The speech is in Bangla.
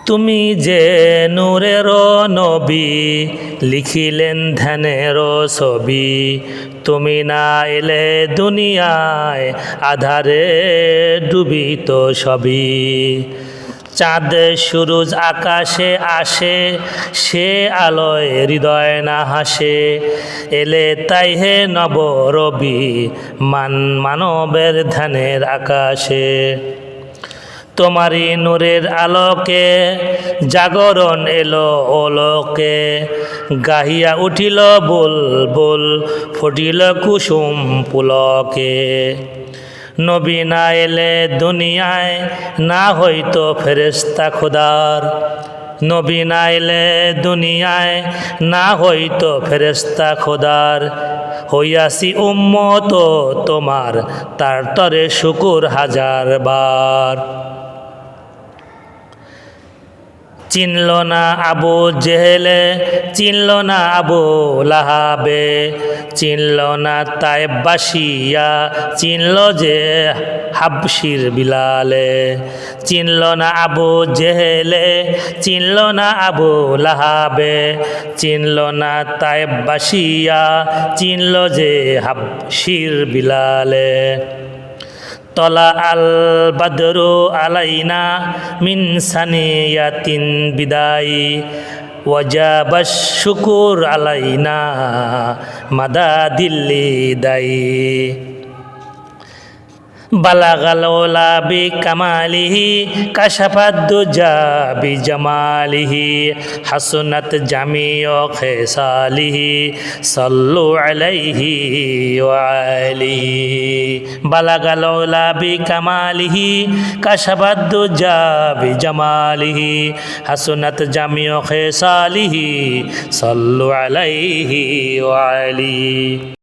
তুমি যে নূরের নবী, লিখিলেন ধ্যানের ছবি। তুমি না এলে দুনিয়ায়, আধারে ডুবিত সবই। চাঁদ সূরজ আকাশে আসে, সে আলোয় হৃদয় না হাসে। এলে তাই হে নব রবি, মানবের ধ্যানের আকাশে। তোমারই নূরের আলোকে জাগরণ এলো ওলোকে। গাহিয়া উঠিল বুলবুল, ফুটিল কুসুম পুলকে। নবী না এলে দুনিয়ায়, না হইতো ফেরেশতা খোদার। নবী না এলে দুনিয়ায়, না হইতো ফেরেশতা খোদার। হইয়াছি উম্মত তোমার, তার তরে শুকুর হাজার বার। চিনল না আবু জেহেলে, চিনল না আবু লাহাবে। চিনল না তায়েববাসিয়া, চিনল যে হাবশির বিলালে। চিনল না আবু জেহেলে, চিনল না আবু লাহাবে। চিনল না তায়েববাসিয়া, চিনল যে হাবশির বিলালে। তলা আল বদরু আলাইনা মিন সানিয়াতিন বিদায়ী, ওয়াজাবাশ শুকুর আলাইনা মাদা দিল্লি দায়ী। বালাগাল ওলা বি কামালিহি, কাশাফাদ দুজা বি জামালিহি। হাসনাত জামিউ খেসালিহি, সাল্লু আলাইহি ওয়া আলিহি। বালাগাল ওলা বি কামালিহি, কাশাফাদ দুজা বি জামালিহি। হাসনাত জামিউ খেসালিহি, সাল্লু আলাইহি ওয়া আলিহি।